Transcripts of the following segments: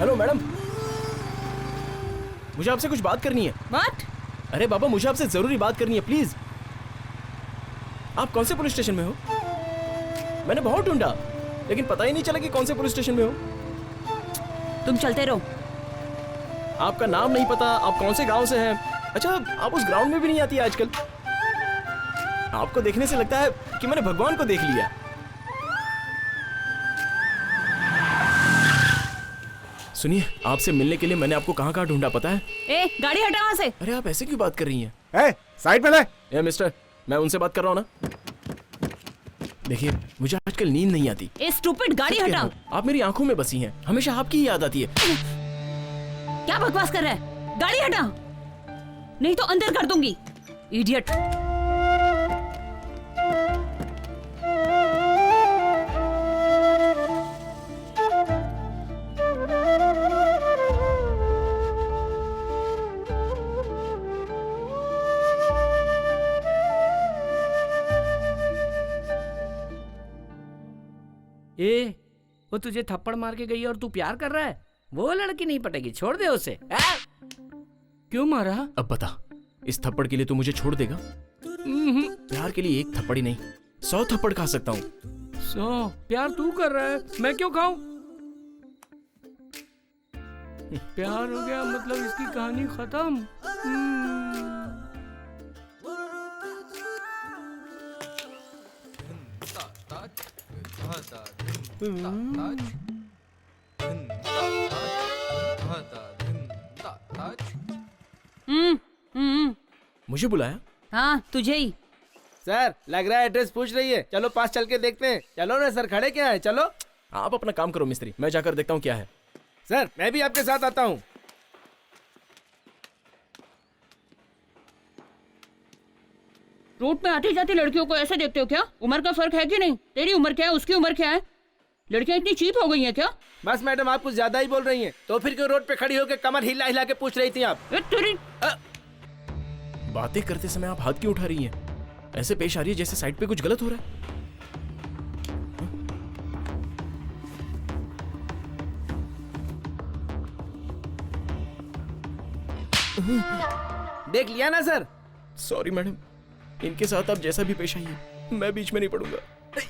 Hello madam, मुझे आपसे कुछ बात करनी है। व्हाट? अरे बाबा, मुझे आपसे जरूरी बात करनी है, प्लीज। आप कौन से पुलिस स्टेशन में हो? मैंने बहुत ढूंढा लेकिन पता ही नहीं चला कि कौन से पुलिस स्टेशन में हो। तुम चलते रहो। आपका नाम नहीं पता, आप कौन से गांव से हैं। अच्छा, आप उस ग्राउंड में भी नहीं आती आजकल। आपको देखने से लगता है कि मैंने भगवान को देख लिया। सुनिए, आपसे मिलने के लिए मैंने आपको कहाँ कहाँ ढूंढा पता है? ए, गाड़ी हटा वहाँ से। अरे आप ऐसे क्यों बात कर रही हैं? साइड पे ले। ए मिस्टर, मैं उनसे बात कर रहा हूँ ना। देखिए, मुझे आजकल नींद नहीं आती। ए स्टूपिड, गाड़ी हटा। आप मेरी आंखों में बसी हैं, हमेशा आपकी ही याद आती है। क्या बकवास कर रहा है? गाड़ी हटा, नहीं तो अंदर कर दूंगी। इडियट। ए, वो तुझे थप्पड़ मार के गई और तू प्यार कर रहा है? वो लड़की नहीं पटेगी, छोड़ दे उसे। क्यों मारा? अब बता, इस थप्पड़ के लिए तू मुझे छोड़ देगा? प्यार के लिए एक थप्पड़ ही नहीं, 100 थप्पड़ खा सकता हूँ। 100? प्यार तू कर रहा है, मैं क्यों खाऊं? प्यार हो गया मतलब इसकी कहानी खत्म। मुझे बुलाया? हाँ, तुझे ही। सर, लग रहा है एड्रेस पूछ रही है। चलो पास चल के देखते हैं। चलो ना सर, खड़े क्या है? चलो। आप अपना काम करो मिस्त्री, मैं जाकर देखता हूँ क्या है। सर, मैं भी आपके साथ आता हूँ। रोड पे आती जाती लड़कियों को ऐसे देखते हो क्या? उम्र का फर्क है कि नहीं? तेरी उम्र क्या है, उसकी उम्र क्या है? लड़कियां इतनी चीप हो गई हैं क्या? बस मैडम, आप कुछ ज्यादा ही बोल रही हैं। तो फिर क्यों रोड पे खड़ी होकर कमर हिला हिला के पूछ रही थी आप? तेरी बातें करते समय आप हाथ क्यों उठा रही हैं? ऐसे पेश आ रही है जैसे साइड पे कुछ गलत हो रहा है। देख लिया ना सर? सॉरी मैडम, इनके साथ आप जैसा भी पेश आइए, मैं बीच में नहीं पड़ूंगा।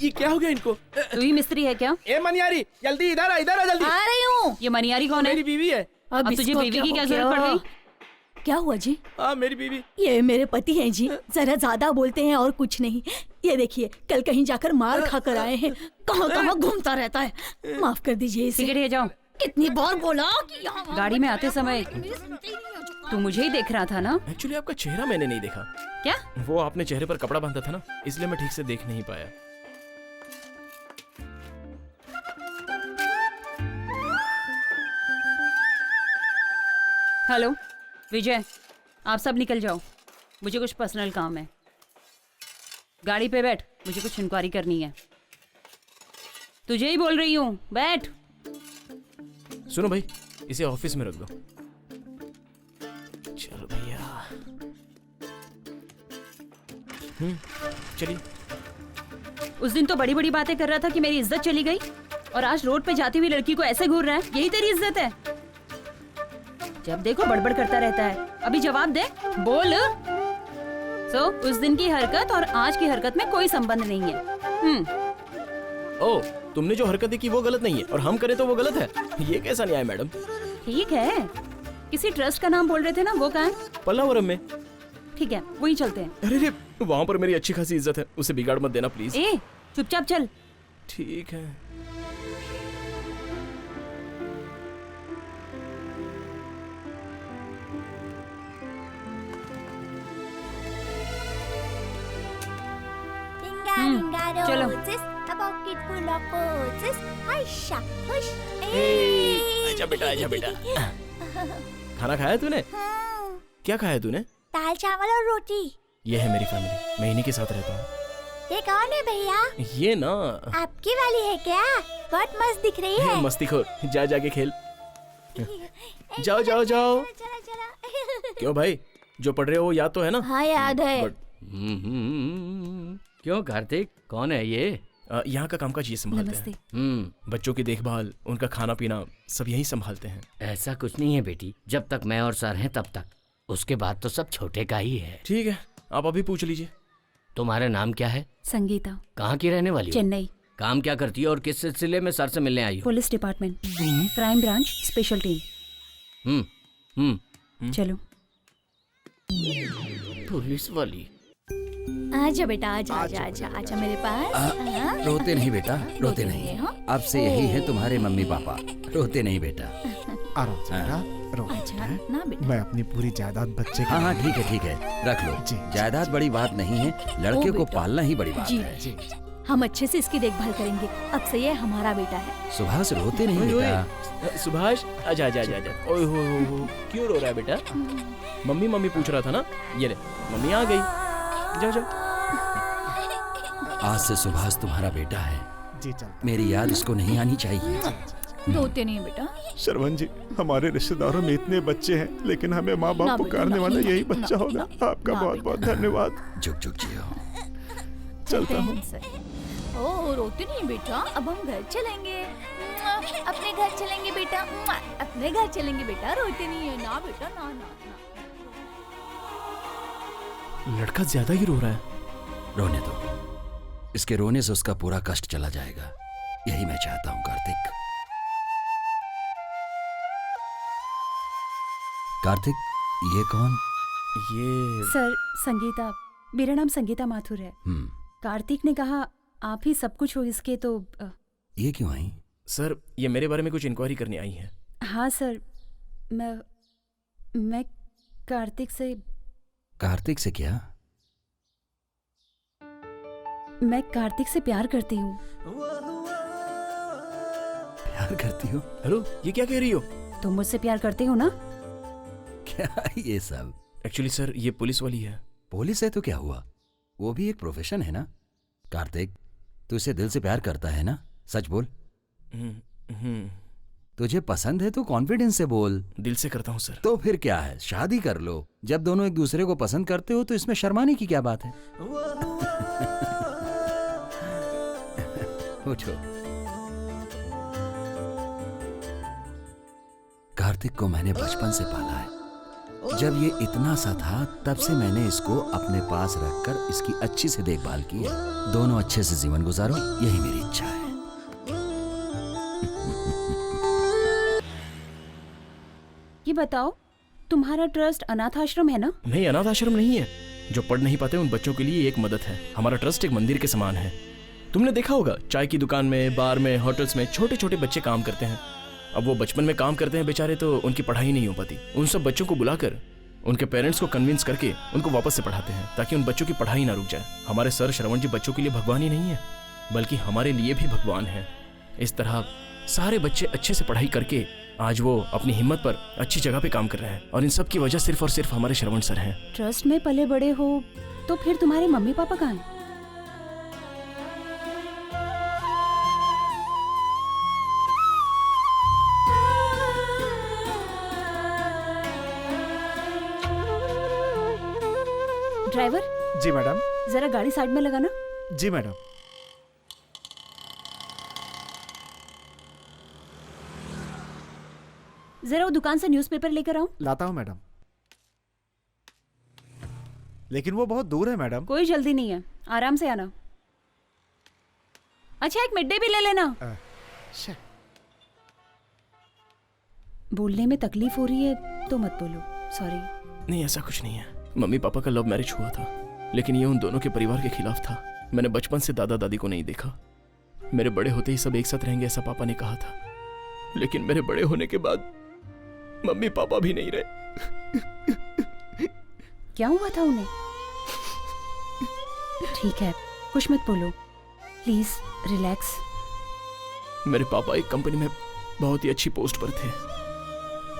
ये क्या हो गया इनको? तू ही मिस्त्री है क्या? ए मनियारी, जल्दी इधर आ जल्दी। आ रही हूँ। ये मनियारी कौन है? मेरी बीवी है। अब तुझे बीवी की क्या जरूरत पड़ गई? क्या हुआ जी? हाँ, मेरी बीवी। ये मेरे पति हैं जी, जरा ज्यादा बोलते हैं और कुछ नहीं। ये देखिए, कल कहीं जाकर मार खा कर आए हैं। कहाँ कहाँ घूमता रहता है। माफ कर दीजिए इसे। सिगरेट ले जाओ। कितनी बार बोला कि यहाँ गाड़ी में आते समय तू मुझे ही देख रहा था ना? एक्चुअली आपका चेहरा मैंने नहीं देखा। क्या? वो आपने चेहरे पर कपड़ा बांधा था ना, इसलिए मैं ठीक से देख नहीं पाया। हेलो विजय, आप सब निकल जाओ, मुझे कुछ पर्सनल काम है। गाड़ी पे बैठ, मुझे कुछ इंक्वायरी करनी है। तुझे ही बोल रही हूँ, बैठ। सुनो भाई, इसे ऑफिस में रख दो। चलो भैया। चलिए। उस दिन तो बड़ी बड़ी बातें कर रहा था कि मेरी इज्जत चली गई, और आज रोड पे जाती हुई लड़की को ऐसे घूर रहा है। यही तेरी इज्जत है? जब देखो बड़बड़ करता रहता है। अभी जवाब दे, बोल। उस दिन की हरकत और आज की हरकत में कोई संबंध नहीं है। ओ, तुमने जो हरकतें की वो गलत नहीं है और हम करें तो वो गलत है? ये कैसा न्याय मैडम? ठीक है, किसी ट्रस्ट का नाम बोल रहे थे ना, वो कहाँ है? पल्लावरम में। ठीक है, वहीं चलते हैं। अरे वहाँ पर मेरी अच्छी खासी इज्जत है, उसे बिगाड़ मत देना प्लीज। ए, चुपचाप चल। ठीक है। चलो। आजा बेटा, आजा बेटा। खाना खाया तूने? क्या खाया तूने? दाल चावल और रोटी। ये है मेरी फैमिली, मैं इन्हीं के साथ रहता हूँ। ये कौन है भैया? ये ना आपकी वाली है क्या? बहुत मस्त दिख रही है। मस्तीखोर, जा जाके खेल। जाओ जाओ जाओ। क्यों भाई, जो पढ़ रहे हो याद तो है ना? हाँ, याद है। बट क्यों कार्तिक, कौन है ये? यहाँ का कामकाज ये संभालते नमस्ते। हैं। बच्चों की देखभाल, उनका खाना पीना सब यही संभालते हैं। ऐसा कुछ नहीं है बेटी, जब तक मैं और सर हैं तब तक, उसके बाद तो सब छोटे का ही है। ठीक है, आप अभी पूछ लीजिए। तुम्हारा नाम क्या है? संगीता, कहाँ की रहने वाली हो? चेन्नई, काम क्या करती है और किस सिलसिले में सर से मिलने आई हो? Police department, crime branch, special team. हम्म हम्म चलो। पुलिस वाली। आजा बेटा, आजा आजा आजा आजा मेरे पास। हाँ? रोते नहीं बेटा, रोते नहीं, नहीं। हाँ? अब से यही है तुम्हारे मम्मी पापा, रोते नहीं बेटा। आराम से बेटा, रो। अच्छा ना बेटा। मैं अपनी पूरी जायदाद बच्चे हाँ हाँ की। ठीक है, रख लो। जी, जायदाद बड़ी बात नहीं है, लड़के को बेटा। पालना ही बड़ी बात जी। है। जी हम अच्छे से इसकी देखभाल करेंगे। अब से ये हमारा बेटा है। सुभाष रोते नहीं ओए, ओए। बेटा। सुभाष, आजा आजा आजा आजा। ओए हो, क्यों रो रहा है बेटा? मम्मी मम्मी पूछ रहा था ना, ये ले, मम्मी आ गई। जाओ जाओ। आज से सुभाष तुम्हारा बेटा है, जी चल। मेरी याद इसको नहीं आनी चाहिए। रोते नहीं बेटा। शरवण जी, हमारे रिश्तेदारों में इतने बच्चे हैं, लेकिन हमें माँ ना बाप बेटा, पुकारने ना, वाला ना, यही ना, बच्चा ना, होगा। ना, आपका ना, बहुत बहुत धन्यवाद। जुग जुग जियो। चलते हैं। ओ रोते नहीं बेटा। अब हम घर चलेंगे। अपने घर चलेंगे बेटा। अपने घर चलेंगे बेटा। रोते नहीं है ना बेटा, ना ना ना। लड़का ज्यादा ही रो रहा है। रोने दो, इसके रोने से उसका पूरा कष्ट चला जाएगा, यही मैं चाहता हूँ। कार्तिक, कार्तिक, ये कौन? ये सर, संगीता, मेरा नाम संगीता माथुर है। कार्तिक ने कहा आप ही सब कुछ हो इसके, तो ये क्यों आई? सर, ये मेरे बारे में कुछ इंक्वायरी करने आई है। हाँ सर, मैं कार्तिक से क्या? मैं कार्तिक से प्यार करती हूँ। प्यार करती हो? हेलो, ये क्या कह रही हो? तुम मुझसे प्यार करते हो ना? क्या ये सब? एक्चुअली सर, ये पुलिस वाली है। पुलिस है तो क्या हुआ, वो भी एक प्रोफेशन है ना। कार्तिक, तू इसे दिल से प्यार करता है ना? सच बोल। तुझे पसंद है तो कॉन्फिडेंस से बोल। दिल से करता हूँ सर। तो फिर क्या है, शादी कर लो। जब दोनों एक दूसरे को पसंद करते हो तो इसमें शर्माने की क्या बात है? उठो। कार्तिक को मैंने बचपन से पाला है। जब ये इतना सा था तब से मैंने इसको अपने पास रखकर इसकी अच्छी से देखभाल की है। दोनों अच्छे से जीवन गुजारो, यही मेरी इच्छा है। ये बताओ, तुम्हारा ट्रस्ट अनाथ आश्रम है ना? नहीं, अनाथ आश्रम नहीं है। जो पढ़ नहीं पाते उन बच्चों के लिए एक मदद है। हमारा ट्रस्ट एक मंदिर के समान है। तुमने देखा होगा, चाय की दुकान में, बार में, होटल्स में छोटे छोटे बच्चे काम करते हैं। अब वो बचपन में काम करते हैं बेचारे, तो उनकी पढ़ाई नहीं हो पाती। उन सब बच्चों को बुलाकर उनके पेरेंट्स को कन्विंस करके उनको वापस से पढ़ाते हैं, ताकि उन बच्चों की पढ़ाई ना रुक जाए। हमारे सर श्रवण जी बच्चों के लिए भगवान ही नहीं है, बल्कि हमारे लिए भी भगवान है। इस तरह सारे बच्चे अच्छे से पढ़ाई करके आज वो अपनी हिम्मत पर अच्छी जगह पे काम कर रहे हैं, और इन सब की वजह सिर्फ और सिर्फ हमारे श्रवण सर हैं। ट्रस्ट में पले बड़े हो तो फिर तुम्हारे मम्मी पापा कहाँ हैं? ड्राइवर, जी मैडम। जरा गाड़ी साइड में लगाना। जी मैडम। जरा वो दुकान से न्यूज़पेपर लेकर आओ। लाता हूँ मैडम। लेकिन वो बहुत दूर है मैडम। कोई जल्दी नहीं है, आराम से आना। अच्छा, एक मिड डे भी ले लेना। शे। बोलने में तकलीफ हो रही है तो मत बोलो, सॉरी। नहीं, ऐसा कुछ नहीं है। मम्मी पापा का लव मैरिज हुआ था, लेकिन ये उन दोनों के परिवार के खिलाफ था। मैंने बचपन से दादा दादी को नहीं देखा। मेरे बड़े होते ही सब एक साथ रहेंगे ऐसा पापा ने कहा था, लेकिन मेरे बड़े होने के बाद मम्मी पापा भी नहीं रहे। क्या हुआ था उन्हें? ठीक है, कुछ मत बोलो, प्लीज रिलैक्स। मेरे पापा एक कंपनी में बहुत ही अच्छी पोस्ट पर थे।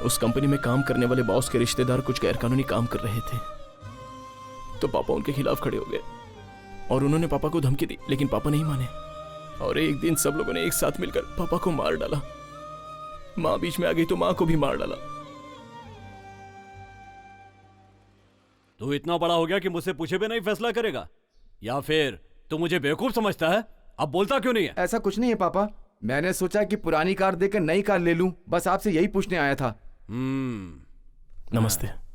उस कंपनी में काम करने वाले बॉस के रिश्तेदार कुछ गैरकानूनी काम कर रहे थे, तो पापा उनके खिलाफ खड़े हो गए और उन्होंने पापा को धमकी दी, लेकिन पापा नहीं माने और एक दिन सब लोगों ने एक साथ मिलकर पापा को मार डाला। माँ बीच में आ गई तो माँ को भी मार डाला। तू इतना बड़ा हो गया कि मुझसे पूछे भी नहीं फैसला करेगा, या फिर तू मुझे बेवकूफ समझता है? अब बोलता क्यों नहीं है? ऐसा कुछ नहीं है पापा, मैंने सोचा कि पुरानी कार देकर नई कार ले लूं, बस आपसे यही पूछने आया था। नमस्ते।